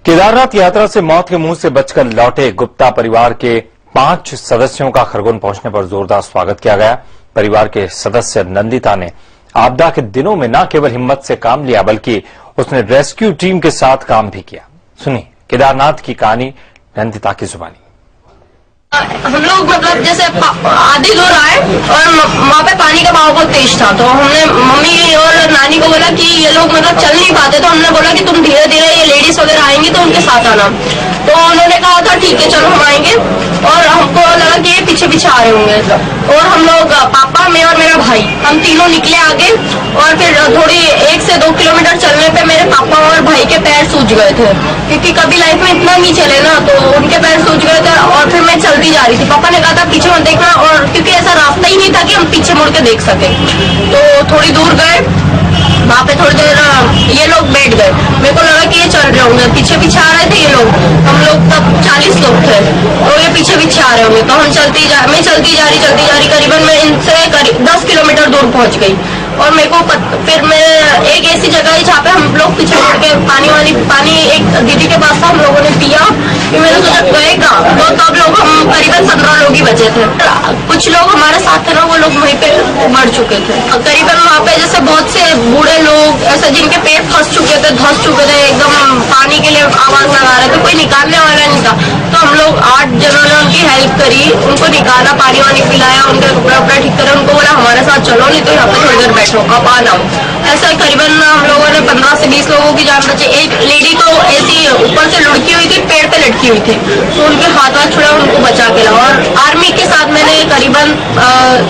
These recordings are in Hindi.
केदारनाथ यात्रा से मौत के मुंह से बचकर लौटे गुप्ता परिवार के 5 सदस्यों का खरगोन पहुंचने पर जोरदार स्वागत किया गया। परिवार के सदस्य नंदिता ने आपदा के दिनों में न केवल हिम्मत से काम लिया बल्कि उसने रेस्क्यू टीम के साथ काम भी किया। सुनिए केदारनाथ की कहानी नंदिता की जुबानी। हम लोग मतलब जैसे आधी दूर आए और वहाँ पे पानी का बहाव बहुत तेज था, तो हमने मम्मी और नानी को बोला कि ये लोग मतलब चल नहीं पाते, तो हमने बोला कि तुम धीरे धीरे ये लेडीज वगैरह आएंगी तो उनके साथ आना। तो उन्होंने कहा था ठीक है चलो हम आएंगे, और हमको लगा कि ये पीछे पीछे आ रहे होंगे। और हम लोग पापा, मैं और मेरा भाई, हम तीनों निकले आगे, और फिर थोड़ी 1 से 2 किलोमीटर चलने पे मेरे पापा और भाई के पैर सूज गए थे, क्योंकि कभी लाइफ में इतना नहीं चले ना, तो उनके पैर सूज गए थे। और फिर मैं चलती जा रही थी, पापा ने कहा था पीछे मत देखना, और क्योंकि ऐसा रास्ता ही नहीं था कि हम पीछे मुड़ के देख सके। तो थोड़ी दूर गए, वहाँ पे थोड़ी देर ये लोग बैठ गए, मेरे को लगा कि ये चल रहे होंगे, पीछे पीछे आ रहे थे ये लोग। हम लोग तब 40 लोग थे, तो ये पीछे पीछे आ रहे होंगे, तो हम मैं चलती जा रही करीबन मैं इनसे 10 किलोमीटर दूर पहुंच गई। और मेरे को फिर मैं एक ऐसी जगह है जहाँ पे हम लोग पीछे मुड़ के पानी एक दीदी के पास था, हम लोगों ने पिया, कि मैंने सोचा गएगा, तो तब लोग हम करीबन 15 लोग ही बचे थे। कुछ लोग हमारे साथ थे ना, वो लोग वहीं पे मर चुके थे। करीबन वहाँ पे जैसे बहुत से बूढ़े लोग ऐसे जिनके पेट धस चुके थे एकदम, पानी के लिए आवाज लगा रहे थे, कोई निकालने वाला नहीं था। तो हम लोग 8 जनों ने उनकी हेल्प करी, उनको निकाला, पानी वानी पिलाया, उनका कपड़ा उपड़ा ठीक करा, उनको बोला हमारे साथ चलो, नहीं तो यहाँ पे थोड़ी देर बैठो, अब आना। ऐसा करीबन हम लोगों ने 15 से 20 लोगों की जान बची। एक लेडी तो ऐसी ऊपर से लुढ़की हुई थी, पेड़ पे लटकी हुई थी, तो उनके हाथ छुड़ा, उनको बचा के लाया। और आर्मी के साथ मैंने करीबन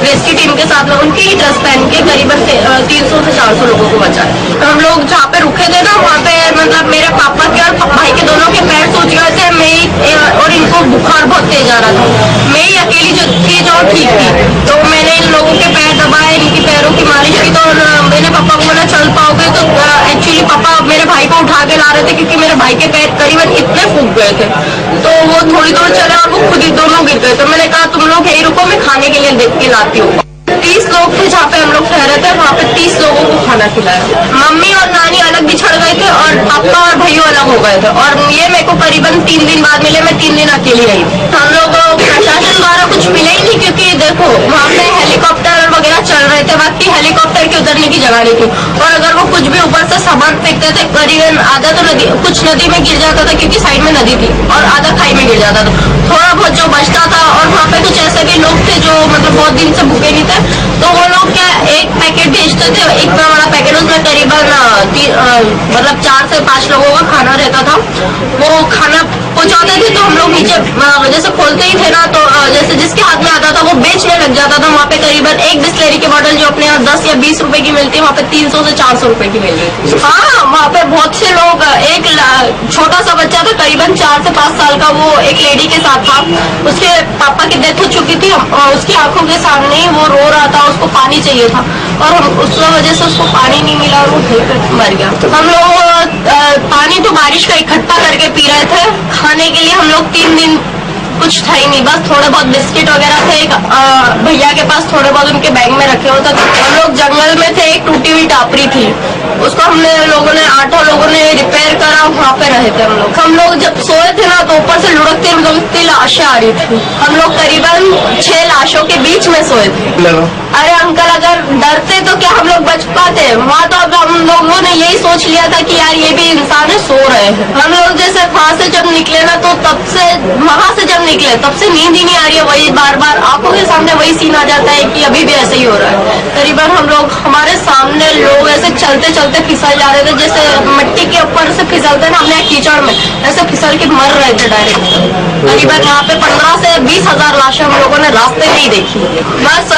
रेस्क्यू टीम के साथ में उनकी ही ड्रेस पहन के करीबन 300 से 400 लोगों को बचाया। तो हम लोग जहाँ पे रुके थे ना, वहाँ पे मतलब मेरे पापा के और भाई के दोनों के पैर सूज गए थे, और इनको बुखार बहुत तेज आ रहा था। मैं ही अकेली जो थी जो ठीक थी, तो मैंने इन लोगों के पैर दबाए, इनकी पैरों की मालिश की। तो मैंने पापा को बोला चल पाओगे, तो एक्चुअली पापा मेरे भाई को उठा के ला रहे थे, क्योंकि मेरे भाई के पैर करीबन इतने फूक गए थे। तो वो थोड़ी दूर चले और वो खुद ही दोनों गिर गए। तो मैंने कहा तुम लोग यही रुको, मैं खाने के लिए देख के लाती हूँ। 30 लोग थे जहाँ पे हम लोग ठहरे थे, वहाँ पे 30 लोगों को खाना खिलाया। मम्मी और नानी अलग बिछड़ गए थे, और पापा और भैया अलग हो गए थे, और ये मेरे को करीबन 3 दिन बाद मिले, मैं 3 दिन अकेली रही। हम लोग प्रशासन द्वारा कुछ मिले ही नहीं, क्योंकि देखो वहाँ पे हेलीकॉप्टर वगैरह चल रहे थे, बाकी हेलीकॉप्टर के उतरने की जगह नहीं थी। और अगर वो कुछ भी ऊपर से सामान फेंकते थे, करीबन आधा तो कुछ नदी में गिर जाता था, क्योंकि साइड में नदी थी, और आधा खाई में गिर जाता था। थोड़ा बहुत जो बचता था, और वहाँ पे कुछ ऐसे भी लोग थे जो मतलब बहुत दिन से भूखे नहीं थे, तो वो लोग क्या एक पैकेट भेजते थे, इतना बड़ा पैकेट, उसमें करीबन मतलब 4 से 5 लोगों का खाना रहता था। वो खाना पहुंचाते थे, तो हम लोग नीचे जैसे खोलते ही थे ना, तो जैसे जिसके हाथ में आता था वो बेचने लग जाता था। वहाँ पे करीबन एक बिस्लेरी की बोतल जो अपने यहाँ 10 या 20 रुपए की मिलती है, वहाँ पे 300 से 400 रुपए की मिल रही थी। हाँ, वहाँ पे बहुत से लोग, एक छोटा सा बच्चा था करीबन 4 से 5 साल का, वो एक लेडी के साथ था, उसके पापा की डेथ हो चुकी थी, उसकी आंखों के सामने ही वो रो रहा था, उसको पानी चाहिए था, और हम उस वजह से उसको पानी नहीं मिला और वो मर गया। हम लोग पानी तो बारिश का इकट्ठा करके पी रहे थे। खाने के लिए हम लोग 3 दिन कुछ था ही नहीं, बस थोड़े बहुत बिस्किट वगैरह थे, भैया के पास थोड़े बहुत उनके बैग में रखे होते थे। हम लोग जंगल में थे, एक टूटी हुई टापरी थी, उसको हमने लोगों ने 8 लोगों ने रिपेयर करा, वहाँ पे रहे थे हम लोग जब सोए थे ना, तो ऊपर से लुढ़कती लाशें आ रही थी। हम लोग करीबन 6 लाशों के बीच में सोए थे। अरे अंकल, अगर डरते तो क्या हम लोग बच पाते? वहाँ तो अब हम लोगों ने यही सोच लिया था कि यार ये भी इंसान है, सो रहे हैं। हम लोग जैसे वहाँ से जब निकले ना, तो वहाँ से जब निकले तब से नींद ही नहीं आ रही है, वही बार बार आंखों के सामने वही सीन आ जाता है कि अभी भी ऐसे ही हो रहा है। करीबन हम लोग, हमारे सामने लोग ऐसे चलते चलते फिसल जा रहे थे, जैसे मिट्टी के ऊपर से फिसलते ना, हमने कीचड़ में ऐसे फिसल के मर रहे थे डायरेक्ट। करीबन वहाँ पे 15 से 20 हजार लाशें हम लोगों ने रास्ते में ही देखी। बस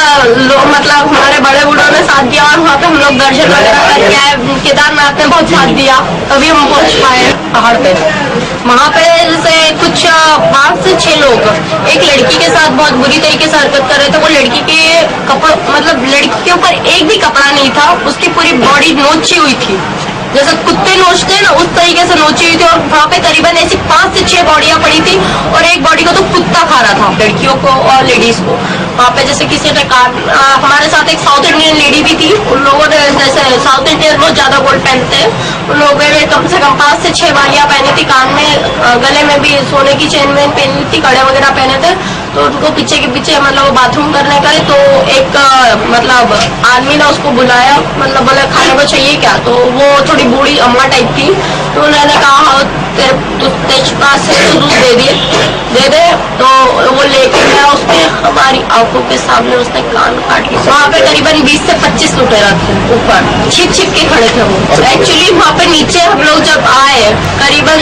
मतलब हमारे बड़े बूढ़ों ने साथ दिया, और वहाँ पे हम लोग दर्शन वगैरह करके आए। केदारनाथ ने बहुत साथ दिया, तभी हम पहुँच पाए पहाड़ पे। वहाँ पे जैसे कुछ 5 से 6 लोग एक लड़की के साथ बहुत बुरी तरीके से हरकत कर रहे थे। वो लड़की के कपड़ा, मतलब लड़की के ऊपर एक भी कपड़ा नहीं था, उसकी पूरी बॉडी नोची हुई थी, जैसे कुत्ते नोचते हैं ना, उस तरीके से नोची हुई थी। और वहाँ पे करीबन ऐसी 5 से 6 बॉडियां पड़ी थी, और एक बॉडी को तो कुत्ता खा रहा था, लड़कियों को और लेडीज को। वहाँ पे जैसे किसी ने हमारे साथ एक साउथ इंडियन लेडी भी थी, उन लोगों ने, जैसे साउथ इंडियन बहुत ज्यादा गोल्ड पहनते हैं, उन लोगों ने कम से कम 5 से 6 बालियां पहनी थी, कान में गले में भी सोने की चेन वेन पहनी थी, कड़े वगैरह पहने थे। तो उनको पीछे के पीछे मतलब बाथरूम करने गए तो एक मतलब आदमी ने उसको बुलाया, मतलब बोले खाने को चाहिए क्या, तो वो थोड़ी बूढ़ी अम्मा टाइप थी। तो उन्होंने कहा तेरे पास है तो दूध दे दे। तो वो लेके गया, उसने हमारी आंखों के सामने उसने कान काट लिया। वहाँ पे करीबन 20 से 25 लुटेरा थे, ऊपर छिप छिप के खड़े थे वो। एक्चुअली वहाँ पे नीचे हम लोग जब आए करीबन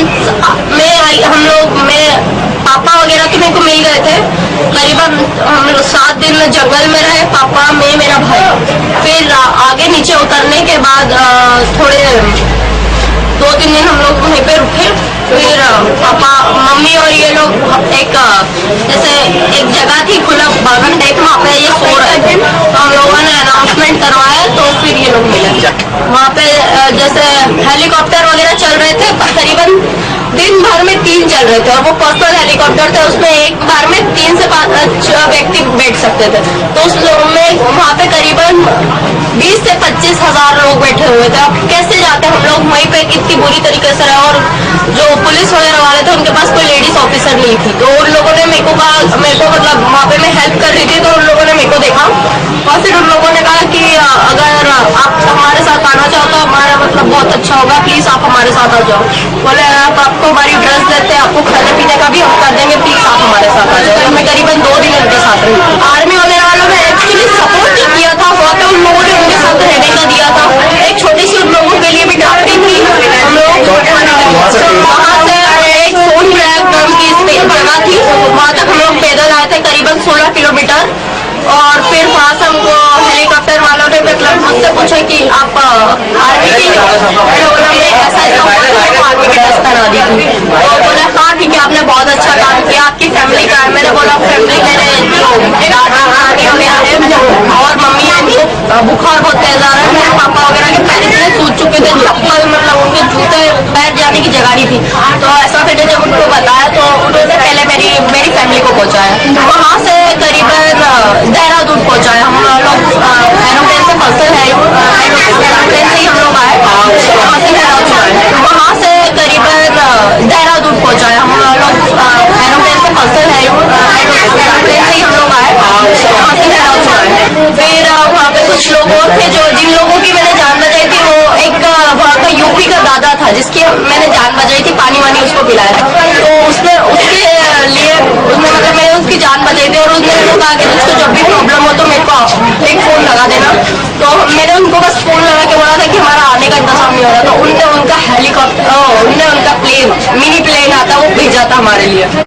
पापा वगैरह तो मेरे को मिल गए थे। करीबन हम लोग 7 दिन जंगल में रहे, पापा मैं मेरा भाई। फिर आगे नीचे उतरने के बाद थोड़े 2-3 दिन हम लोग वहीं पे रुके। फिर पापा मम्मी और ये लोग जैसे एक जगह थी खुला बागन टाइप, वहाँ पे ये सो रहे थे। तो हम लोगों ने अनाउंसमेंट करवाया तो फिर ये लोग मिले। वहाँ पे जैसे हेलीकॉप्टर वगैरह चल रहे थे, करीबन दिन भर में 3 चल रहे थे और वो पर्सनल हेलीकॉप्टर थे, उसमें एक बार में 3 से 5 व्यक्ति बैठ सकते थे। तो उस में वहाँ पे करीबन 20 से 25 हजार लोग बैठे हुए थे। अब कैसे जाते हम लोग वहीं पे, कितनी बुरी तरीके से रहे। और जो पुलिस वगैरह वाले थे उनके पास कोई लेडीज ऑफिसर नहीं थी, तो उन लोगों ने मेरे को मतलब वहाँ पे मैं हेल्प कर रही थी, तो उन लोगों ने मेरे को देखा और फिर उन लोगों ने कहा कि अगर आप हमारे साथ आना चाहो तो हमारा मतलब बहुत अच्छा होगा, प्लीज आप हमारे साथ आ जाओ। बोले आपको हमारी ड्रेस देते हैं, आपको खाने पीने का भी हम कर देंगे, प्लीज आप हमारे साथ आ जाओ। मैं करीबन 2 दिन उनके साथ रही। आर्मी वगैरह वालों ने एक्चुअली सपोर्ट जो किया था वहाँ पे उन लोगों ने उनके साथ रहने का दिया था। एक छोटी सी उन लोगों के लिए भी ड्राफ्टिंग थी। हम लोग वहाँ से एक सोन ब्लैक नाम की जगह थी, वहाँ तक हम लोग पैदल आए थे करीबन 16 किलोमीटर। और फिर वहाँ से हमको हेलीकॉप्टर वालों ने मतलब मुझसे पूछा कि आप आर्मी की आर्मी की ड्रेस पहना दी थी। तो बोले हाँ ठीक है, आपने बहुत अच्छा काम किया, आपकी फैमिली का है। मैंने बोला फैमिली मेरे और मम्मी उनको बुखार बहुत तेज आ रहा है, मेरे पापा वगैरह के पैर इतने सूज चुके थे, चप्पल मतलब उनके जूते पैर जाने की जगह नहीं थी। तो ऐसा फिर जब उनको बताया तो उन्होंने पहले मेरी फैमिली को पहुँचाया, वहाँ से करीबन देहरादून पहुँचाया। हम लोग एरोप्लेन से पर्सन है, एरोप्लेन से ही हम लोग आए, वहाँ से देहरादून आए। वहाँ से करीबन देहरादून पहुँचाया। हम लोग एरोप्लेन से पर्सन है, एरोप्लेन से ही हम लोग आए, वहाँ से देहरादून आए। फिर वहाँ पे कुछ लोग और थे जिन लोगों की मैंने जान बचाई थी। वो एक वहाँ का यूपी का दादा था जिसकी मैंने जान बचाई थी, पानी वानी उसको पिलाया था। तो उसने मतलब मैंने उसकी जान बचाई थी और उसने कहा कि तुझको जब भी प्रॉब्लम हो तो मेरे को एक फोन लगा देना। तो मैंने उनको बस फोन लगा के बोला था कि हमारा आने का इंतजाम नहीं हो रहा। तो उनने उनका हेलीकॉप्टर, उनने उनका प्लेन, मिनी प्लेन आता वो भेजा था हमारे लिए।